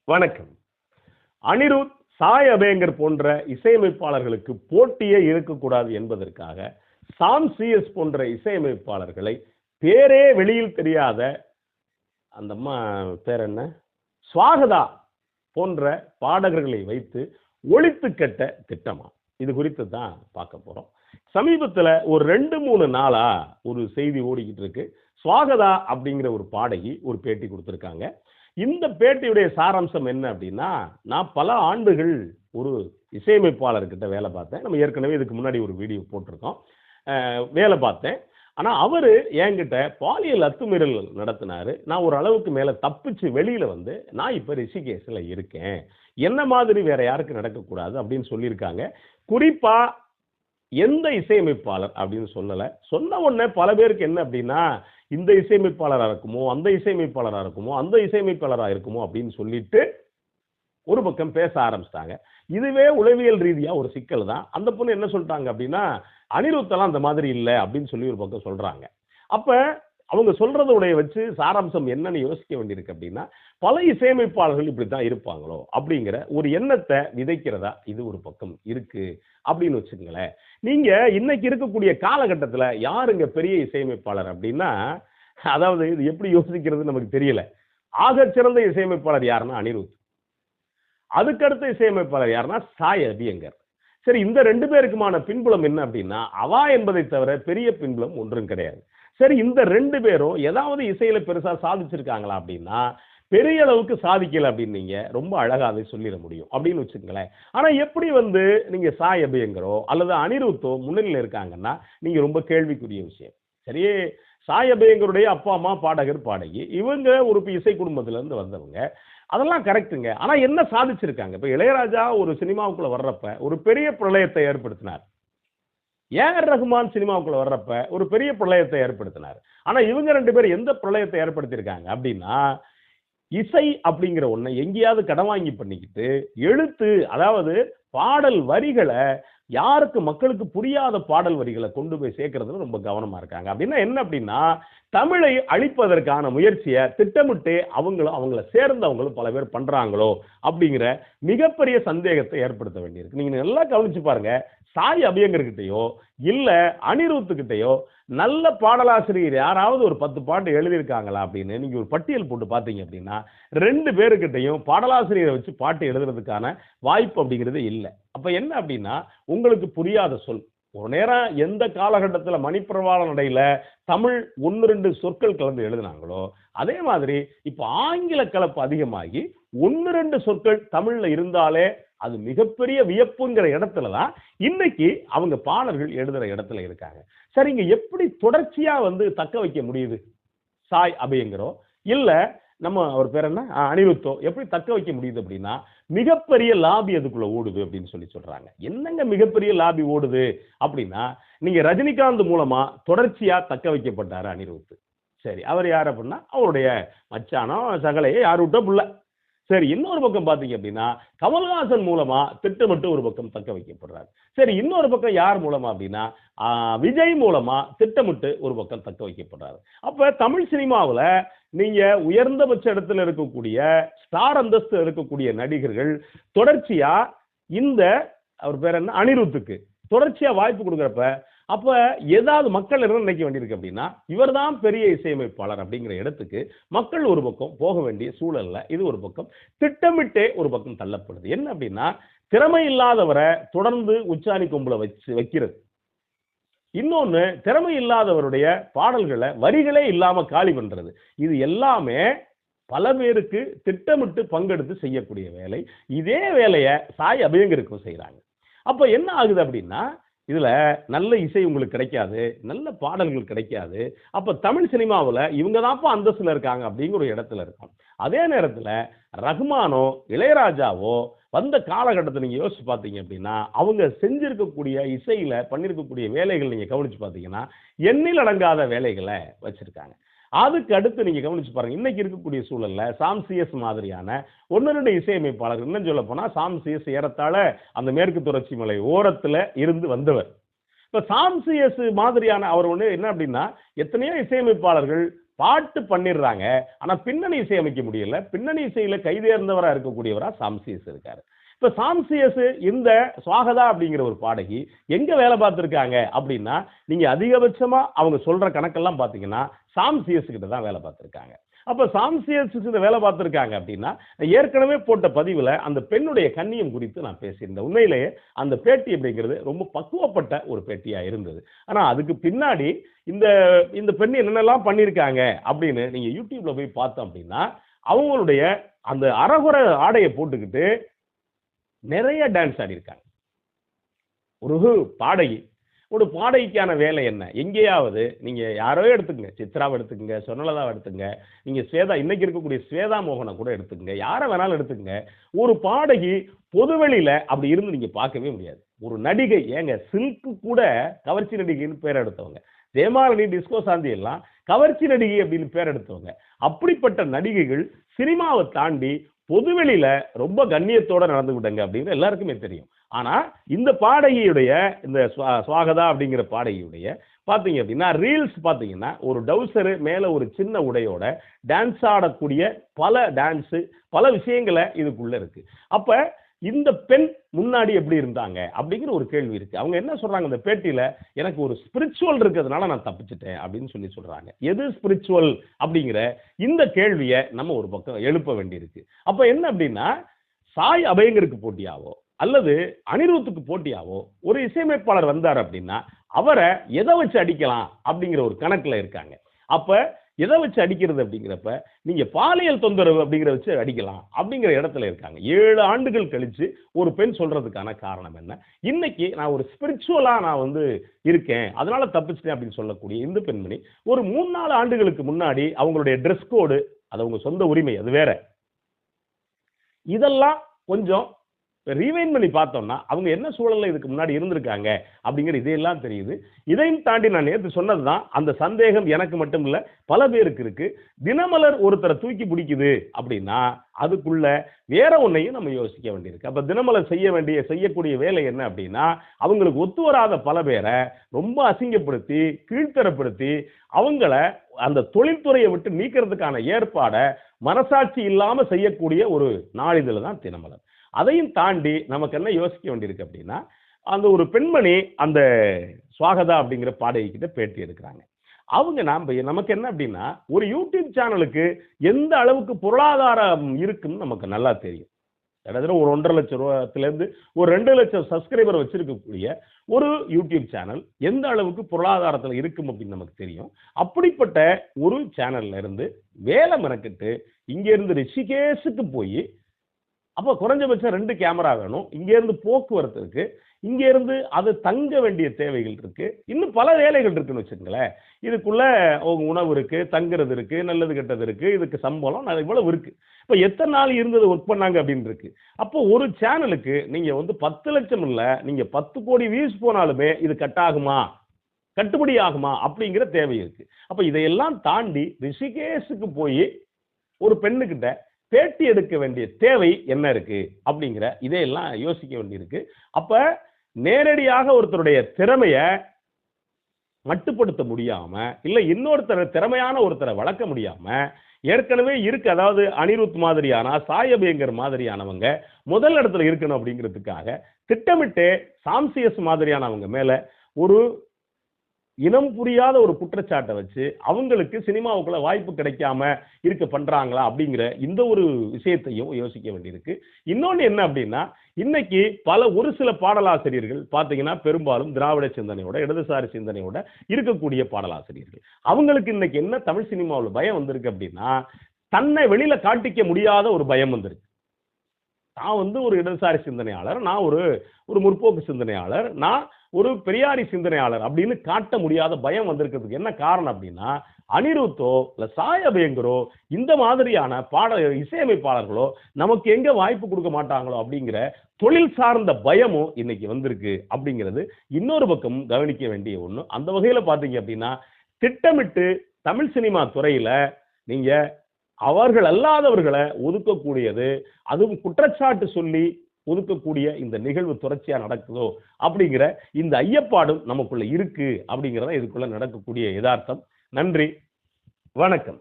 வணக்கம். அனிருத், சாய் அபேங்கர் போன்ற இசையமைப்பாளர்களுக்கு போட்டியே இருக்கக்கூடாது என்பதற்காக சாம் சிஎஸ் போன்ற இசையமைப்பாளர்களை பேரே வெளியில் தெரியாத அந்த அம்மா பேர் என்ன, ஸ்வாகதா போன்ற பாடகர்களை வைத்து ஒழித்து கட்ட திட்டமா, இது குறித்து தான் பார்க்க போறோம். சமீபத்தில் ஒரு 2-3 நாளா ஒரு செய்தி ஓடிக்கிட்டு இருக்கு. ஸ்வாகதா அப்படிங்கிற ஒரு பாடகி ஒரு பேட்டி கொடுத்துருக்காங்க. இந்த பேட்டியுடைய சாராம்சம் என்ன அப்படின்னா, நான் பல ஆண்டுகள் ஒரு இசையமைப்பாளர்கிட்ட வேலை பார்த்தேன். நம்ம ஏற்கனவே இதுக்கு முன்னாடி ஒரு வீடியோ போட்டிருக்கோம். வேலை பார்த்தேன். ஆனால் அவர் என்கிட்ட பாலியல் அத்துமீறல் நடத்தினாரு. நான் ஒரு அளவுக்கு மேலே தப்பிச்சு வெளியில் வந்து நான் இப்போ ரிஷிகேஷில் இருக்கேன், என்ன மாதிரி வேற யாருக்கு நடக்கக்கூடாது அப்படின்னு சொல்லியிருக்காங்க. குறிப்பாக எந்த இசையமைப்பாளர் அப்படின்னு சொல்லலை. சொன்ன உடனே பல பேருக்கு என்ன அப்படின்னா, இந்த இசையமைப்பாளராக இருக்குமோ, அந்த இசையமைப்பாளராக இருக்குமோ, அந்த இசையமைப்பாளராக இருக்குமோ அப்படின்னு சொல்லிட்டு ஒரு பக்கம் பேச ஆரம்பிச்சிட்டாங்க. இதுவே உளவியல் ரீதியாக ஒரு சிக்கல் தான். அந்த பொண்ணு என்ன சொல்லிட்டாங்க அப்படின்னா, அனிருத்தெல்லாம் அந்த மாதிரி இல்லை அப்படின்னு சொல்லி ஒரு பக்கம் சொல்றாங்க. அப்ப அவங்க சொல்றதோடைய வச்சு சாராம்சம் என்னன்னு யோசிக்க வேண்டியிருக்கு அப்படின்னா, பல இசையமைப்பாளர்கள் இப்படித்தான் இருப்பாங்களோ அப்படிங்கிற ஒரு எண்ணத்தை விதைக்கிறதா இது ஒரு பக்கம் இருக்கு அப்படின்னு வச்சுக்கங்களேன். நீங்க இன்னைக்கு இருக்கக்கூடிய காலகட்டத்தில் யாருங்க பெரிய இசையமைப்பாளர் அப்படின்னா, அதாவது இது எப்படி யோசிக்கிறது நமக்கு தெரியல. ஆகச்சிறந்த இசையமைப்பாளர் யாருன்னா அனிருத். அதுக்கடுத்த இசையமைப்பாளர் யாருன்னா சாய் அபியங்கர். சரி, இந்த 2 பேருக்குமான பின்புலம் என்ன அப்படின்னா, அவா என்பதை தவிர பெரிய பின்புலம் ஒன்றும் கிடையாது. சரி, இந்த 2 பேரும் ஏதாவது இசையில பெருசா சாதிச்சிருக்காங்களா அப்படின்னா, பெரிய அளவுக்கு சாதிக்கல அப்படின்னு நீங்க ரொம்ப அழகாவே சொல்லிட முடியும் அப்படின்னு வச்சுக்கங்களேன். ஆனா எப்படி வந்து நீங்க சாய் அபியங்கரோ அல்லது அனிருத்தோ முன்னிலையில் இருக்காங்கன்னா நீங்க ரொம்ப கேள்விக்குரிய விஷயம். சரி, சாய் அபியங்கருடைய அப்பா அம்மா பாடகர் பாடகி, இவங்க ஒரு இசை குடும்பத்துல இருந்து வந்தவங்க, அதெல்லாம் கரெக்டுங்க. ஆனா என்ன சாதிச்சிருக்காங்க? இப்ப இளையராஜா ஒரு சினிமாவுக்குள்ள வர்றப்ப ஒரு பெரிய பிரளயத்தை ஏற்படுத்தினார். ஏஆர் ரஹ்மான் சினிமாவுக்குள்ள வர்றப்ப ஒரு பெரிய பிரளயத்தை ஏற்படுத்தினார். ஆனா இவங்க 2 பேரும் எந்த பிரளயத்தை ஏற்படுத்தியிருக்காங்க அப்படின்னா, இசை அப்படிங்கிற ஒண்ணை எங்கேயாவது கடன் வாங்கி பண்ணிக்கிட்டு எழுத்து, அதாவது பாடல் வரிகளை யாருக்கு மக்களுக்கு புரியாத பாடல் வரிகளை கொண்டு போய் சேர்க்கறதுல ரொம்ப கவனமா இருக்காங்க. அப்படின்னா என்ன அப்படின்னா, தமிழை அழிப்பதற்கான முயற்சியை திட்டமிட்டு அவங்கள சேர்ந்தவங்களும் பல பேர் பண்றாங்களோ அப்படிங்கிற மிகப்பெரிய சந்தேகத்தை ஏற்படுத்த வேண்டியிருக்கு. நீங்க நல்லா கவனிச்சு பாருங்க. சாய் அபியங்கர்கிட்டயோ இல்ல அனிருத்துக்கிட்டயோ நல்ல பாடலாசிரியர் யாராவது ஒரு 10 பாட்டு எழுதியிருக்காங்களா அப்படின்னு நீங்க ஒரு பட்டியல் போட்டு பார்த்தீங்க அப்படின்னா, 2 பேருக்கிட்டையும் பாடலாசிரியரை வச்சு பாட்டு எழுதுறதுக்கான வாய்ப்பு அப்படிங்கிறது இல்லை. அப்ப என்ன அப்படின்னா, உங்களுக்கு புரியாத சொல் ஒரு நேரம் எந்த காலகட்டத்தில் மணிப்பிரவாள நடையில தமிழ் 1-2 சொற்கள் கலந்து எழுதினாங்களோ, அதே மாதிரி இப்ப ஆங்கில கலப்பு அதிகமாகி 1-2 சொற்கள் தமிழ்ல இருந்தாலே அது மிகப்பெரிய வியப்புங்கிற இடத்துல தான் இன்னைக்கு அவங்க பாடல்கள் எழுதுற இடத்துல இருக்காங்க. சரிங்க, எப்படி தொடர்ச்சியா வந்து தக்க வைக்க முடியுது சாய் அபியங்கரோ இல்ல நம்ம அவர் பேர் என்ன அனிருத்தோ எப்படி தக்க வைக்க முடியுது அப்படின்னா, மிகப்பெரிய லாபி அதுக்குள்ள ஓடுது அப்படின்னு சொல்றாங்க. என்னங்க மிகப்பெரிய லாபி ஓடுது அப்படின்னா, நீங்க ரஜினிகாந்த் மூலமா தொடர்ச்சியா தக்க வைக்கப்பட்டாரு அனிருத். சரி, அவர் யார் அப்படின்னா அவருடைய மச்சானோ சகலையே யார் விட்டோ புள்ள. சரி, இன்னொரு பக்கம் பாத்தீங்க அப்படின்னா கமல்ஹாசன் மூலமா திட்டமிட்டு ஒரு பக்கம் தக்க வைக்கப்படுறாரு. சரி, இன்னொரு பக்கம் யார் மூலமா அப்படின்னா விஜய் மூலமா திட்டமிட்டு ஒரு பக்கம் தக்க வைக்கப்படுறாரு. அப்ப தமிழ் சினிமாவில் நீங்க உயர்ந்தபட்ச இடத்துல இருக்கக்கூடிய ஸ்டார் அந்தஸ்து இருக்கக்கூடிய நடிகர்கள் தொடர்ச்சியா இந்த அவர் பேர் என்ன அனிருத்துக்கு தொடர்ச்சியா வாய்ப்பு கொடுக்குறப்ப, அப்ப ஏதாவது மக்கள் என்ன நினைக்க வேண்டியிருக்கு அப்படின்னா, இவர்தான் பெரிய இசையமைப்பாளர் அப்படிங்கிற இடத்துக்கு மக்கள் ஒரு பக்கம் போக வேண்டிய சூழல்ல இது ஒரு பக்கம் திட்டமிட்டே ஒரு பக்கம் தள்ளப்படுது. என்ன அப்படின்னா, திறமை இல்லாதவரை தொடர்ந்து உச்சாணி கொம்புல வைக்கிறது. இன்னொன்னு, திறமை இல்லாதவருடைய பாடல்களை வரிகளே இல்லாம காலி பண்றது. இது எல்லாமே பல பேருக்கு திட்டமிட்டு பங்கெடுத்து செய்யக்கூடிய வேலை. இதே வேலையை சாய் அபியங்கருக்கும் செய்யறாங்க. அப்ப என்ன ஆகுது அப்படின்னா, இதுல நல்ல இசை உங்களுக்கு கிடைக்காது, நல்ல பாடல்கள் கிடைக்காது. அப்ப தமிழ் சினிமாவில் இவங்க தான்ப்பா அந்தஸ்துல இருக்காங்க அப்படிங்கிற ஒரு இடத்துல இருக்கும். அதே நேரத்துல ரஹ்மானோ இளையராஜாவோ வந்த காலகட்டத்தை நீங்க யோசிச்சு பார்த்தீங்க அப்படின்னா, அவங்க செஞ்சிருக்கக்கூடிய இசையில பண்ணிருக்கக்கூடிய வேலைகள் நீங்க கவனிச்சு பார்த்தீங்கன்னா, எண்ணில் அடங்காத வேலைகளை வச்சிருக்காங்க. அதுக்கு அடுத்து நீங்க கவனிச்சு பாருங்க, இன்னைக்கு இருக்கக்கூடிய சூழல்ல சாம் சிஎஸ் மாதிரியான 1-2 இசையமைப்பாளர்கள், இன்னும் சொல்ல போனா சாம் சிஎஸ் ஏறத்தாழ அந்த மேற்கு தொடர்ச்சி மலை ஓரத்துல இருந்து வந்தவர். இப்ப சாம் சிஎஸ் மாதிரியான அவர் ஒண்ணு என்ன அப்படின்னா, எத்தனையோ இசையமைப்பாளர்கள் பாட்டு பண்ணிடுறாங்க, ஆனா பின்னணி இசை அமைக்க முடியல. பின்னணி இசையில கைதேர்ந்தவரா இருக்கக்கூடியவரா சாம்சியஸ் இருக்காரு. இப்ப சாம்சியஸ் இந்த சுவாகதா அப்படிங்கிற ஒரு பாடகி எங்க வேலை பார்த்திருக்காங்க அப்படின்னா, நீங்க அதிகபட்சமா அவங்க சொல்ற கணக்கெல்லாம் பாத்தீங்கன்னா சாம்சியஸ் கிட்ட தான் வேலை பார்த்திருக்காங்க. அப்ப சாம்சியஸ் கிட்ட வேலை பார்த்திருக்காங்க அப்படின்னா, ஏற்கனவே போட்ட பதிவுல அந்த பெண்ணுடைய கண்ணியம் குறித்து நான் பேசியிருந்தேன். உண்மையிலேயே அந்த பேட்டி அப்படிங்கிறது ரொம்ப பக்குவப்பட்ட ஒரு பேட்டியா இருந்தது. ஆனா அதுக்கு பின்னாடி இந்த இந்த பெண் என்னென்னலாம் பண்ணியிருக்காங்க அப்படின்னு நீங்க யூடியூப்ல போய் பார்த்தோம் அப்படின்னா, அவங்களுடைய அந்த அரகுர ஆடையை போட்டுக்கிட்டு நிறைய டான்ஸ் ஆடியிருக்காங்க. ஒரு பாடகி, ஒரு பாடகிக்கான வேலை என்ன? எங்கேயாவது நீங்க யாரோ எடுத்துக்கங்க, சித்ராவை எடுத்துக்கங்க, சொர்ணலதாவை எடுத்துக்கங்க, நீங்க ஸ்வேதா இன்னைக்கு இருக்கக்கூடிய ஸ்வேதா மோகனை கூட எடுத்துக்கங்க, யாரை வேணாலும் எடுத்துக்கங்க. ஒரு பாடகி பொதுவெளியில அப்படி இருந்து நீங்க பார்க்கவே முடியாது. ஒரு நடிகை, ஏங்க சில்க் கூட கவர்ச்சி நடிகைன்னு பேர் எடுத்தவங்க, ஜெயமாலினி, டிஸ்கோ சாந்தி எல்லாம் கவர்ச்சி நடிகை அப்படின்னு பேர் எடுத்தவங்க. அப்படிப்பட்ட நடிகைகள் சினிமாவை தாண்டி பொதுவெளியில ரொம்ப கண்ணியத்தோட நடந்துக்கிட்டாங்க அப்படின்னு எல்லாருக்குமே தெரியும். ஆனா இந்த பாடகியுடைய இந்த சுவாகதா அப்படிங்கிற பாடகியுடைய பாத்தீங்க அப்படின்னா ரீல்ஸ் பாத்தீங்கன்னா ஒரு டவுசரு மேல ஒரு சின்ன உடையோட டான்ஸ் ஆடக்கூடிய பல விஷயங்களை இதுக்குள்ள இருக்கு. அப்ப இந்த பெண் முன்னாடி எப்படி இருந்தாங்க அப்படிங்கிற ஒரு கேள்வி இருக்கு. அவங்க என்ன சொல்றாங்க இந்த பேட்டியில, எனக்கு ஒரு ஸ்பிரிச்சுவல் இருக்கிறதுனால நான் தப்பிச்சிட்டேன் அப்படின்னு சொல்றாங்க. எது ஸ்பிரிச்சுவல் அப்படிங்கிற இந்த கேள்வியை நம்ம ஒரு பக்கம் எழுப்ப வேண்டியிருக்கு. அப்ப என்ன அப்படின்னா, சாய் அபயங்கருக்கு போட்டியாவோ அல்லது அனிருத்துக்கு போட்டியாவோ ஒரு இசையமைப்பாளர் வந்தார் அப்படின்னா அவரை எதை வச்சு அடிக்கலாம் அப்படிங்கிற ஒரு கணக்குல இருக்காங்க. அப்ப எதை வச்சு அடிக்கிறது அப்படிங்கிறப்ப நீங்க பாலியல் தொந்தரவு அப்படிங்கிற வச்சு அடிக்கலாம் அப்படிங்கிற இடத்துல இருக்காங்க. 7 ஆண்டுகள் கழிச்சு ஒரு பெண் சொல்றதுக்கான காரணம் என்ன? இன்னைக்கு நான் ஒரு ஸ்பிரிச்சுவலா நான் இருக்கேன், அதனால தப்பிச்சிட்டேன் அப்படின்னு சொல்லக்கூடிய இந்த பெண்மணி ஒரு 3-4 ஆண்டுகளுக்கு முன்னாடி அவங்களுடைய ட்ரெஸ் கோடு, அது அவங்க சொந்த உரிமை, அது வேற. இதெல்லாம் கொஞ்சம் ரீவைண்ட் பண்ணி பார்த்தோம்னா அவங்க என்ன சூழல்ல இதுக்கு முன்னாடி இருந்திருக்காங்க அப்படிங்கிற இதையெல்லாம் தெரியுது. இதையும் தாண்டி நான் நேற்று சொன்னதுதான், அந்த சந்தேகம் எனக்கு மட்டும் இல்ல பல பேருக்கு இருக்கு. தினமலர் ஒருத்தரை தூக்கி பிடிக்குது அப்படின்னா அதுக்குள்ள வேற ஒன்னையும் நம்ம யோசிக்க வேண்டியிருக்கு. அப்ப தினமலர் செய்யக்கூடிய வேலை என்ன அப்படின்னா, அவங்களுக்கு ஒத்து வராத பல பேரை ரொம்ப அசிங்கப்படுத்தி கீழ்த்தரப்படுத்தி அவங்கள அந்த தொழில்துறையை விட்டு நீக்கிறதுக்கான ஏற்பாடை மனசாட்சி இல்லாம செய்யக்கூடிய ஒரு நாளிதழ் தான் தினமலர். அதையும் தாண்டி நமக்கு என்ன யோசிக்க வேண்டியிருக்கு அப்படின்னா, அந்த ஒரு பெண்மணி அந்த சுவாகதா அப்படிங்கிற பாடகி கிட்ட பேட்டி எடுக்கிறாங்க. அவங்க நமக்கு என்ன அப்படின்னா, ஒரு யூடியூப் சேனலுக்கு எந்த அளவுக்கு பொருளாதாரம் இருக்குன்னு நமக்கு நல்லா தெரியும். கிட்டத்தட்ட ஒரு 1.5 லட்சம் ரூபாயிலிருந்து ஒரு 2 லட்சம் சப்ஸ்கிரைபர் வச்சிருக்கக்கூடிய ஒரு யூடியூப் சேனல் எந்த அளவுக்கு பொருளாதாரத்தில் இருக்கும் அப்படின்னு நமக்கு தெரியும். அப்படிப்பட்ட ஒரு சேனல்ல இருந்து வேலை மெனக்கிட்டு இங்க இருந்து ரிஷிகேஷுக்கு போய், அப்போ குறைஞ்சபட்சம் 2 கேமரா வேணும், இங்க இருந்து போக்குவரத்து இருக்கு, இங்க இருந்து அது தங்க வேண்டிய தேவைகள் இருக்கு, இன்னும் பல வேலைகள் இருக்குன்னு வச்சுக்கோங்களேன். இதுக்குள்ள உணவு இருக்கு, தங்குறது இருக்கு, நல்லது கெட்டது இருக்கு, இதுக்கு சம்பளம் இவ்வளவு இருக்கு. இப்ப எத்தனை நாள் இருந்தது ஒர்க் பண்ணாங்க அப்படின்னு இருக்கு. அப்போ ஒரு சேனலுக்கு நீங்க 10 லட்சம் இல்ல, நீங்க 10 கோடி வியூஸ் போனாலுமே இது கட்டுப்படி ஆகுமா அப்படிங்கிற தேவை இருக்கு. அப்ப இதையெல்லாம் தாண்டி ரிஷிகேஷுக்கு போய் ஒரு பெண்ணுகிட்ட பேட்டி எடுக்க வேண்டிய தேவை என்ன இருக்கு அப்படிங்கிற இதையெல்லாம் யோசிக்க வேண்டியிருக்கு. அப்ப நேரடியாக ஒருத்தருடைய திறமைய மட்டுப்படுத்த முடியாம, இல்ல திறமையான ஒருத்தரை வளர்க்க முடியாம, ஏற்கனவே இருக்கு, அதாவது அனிருத் மாதிரியான, சாய் அபியங்கர் மாதிரியானவங்க முதல் இடத்துல இருக்கணும் அப்படிங்கிறதுக்காக திட்டமிட்டு சாம்சியஸ் மாதிரியானவங்க மேல ஒரு இனம் புரியாத ஒரு குற்றச்சாட்டை வச்சு அவங்களுக்கு சினிமாவுக்குள்ள வாய்ப்பு கிடைக்காம இருக்க பண்றாங்களா அப்படிங்கிற இந்த ஒரு விஷயத்தையும் யோசிக்க வேண்டியிருக்கு. இன்னொன்னு என்ன அப்படின்னா, இன்னைக்கு ஒரு சில பாடலாசிரியர்கள் பாத்தீங்கன்னா பெரும்பாலும் திராவிட சிந்தனையோட, இடதுசாரி சிந்தனையோட இருக்கக்கூடிய பாடலாசிரியர்கள். அவங்களுக்கு இன்னைக்கு என்ன தமிழ் சினிமாவில் பயம் வந்திருக்கு அப்படின்னா, தன்னை வெளியில காட்டிக்க முடியாத ஒரு பயம் வந்திருக்கு. நான் ஒரு இடதுசாரி சிந்தனையாளர், நான் ஒரு முற்போக்கு சிந்தனையாளர், நான் ஒரு பெரியாரி சிந்தனையாளர் அப்படின்னு காட்ட முடியாத பயம் வந்திருக்கிறதுக்கு என்ன காரணம் அப்படின்னா, அனிருத்தோ இல்ல சாய் அபியங்கரோ இந்த மாதிரியான இசையமைப்பாளர்களோ நமக்கு எங்க வாய்ப்பு கொடுக்க மாட்டாங்களோ அப்படிங்கிற தொழில் சார்ந்த பயமும் இன்னைக்கு வந்திருக்கு அப்படிங்கிறது இன்னொரு பக்கம் கவனிக்க வேண்டிய ஒண்ணு. அந்த வகையில பாத்தீங்க அப்படின்னா, திட்டமிட்டு தமிழ் சினிமா துறையில நீங்க அவர்கள் அல்லாதவர்களை ஒதுக்கக்கூடியது, அதுவும் குற்றச்சாட்டு சொல்லி ஒதுக்கக்கூடிய இந்த நிகழ்வு தொடர்ச்சியா நடக்குதோ அப்படிங்கிற இந்த ஐயப்பாடும் நமக்குள்ள இருக்கு அப்படிங்கிறத இதுக்குள்ள நடக்கக்கூடிய யதார்த்தம். நன்றி. வணக்கம்.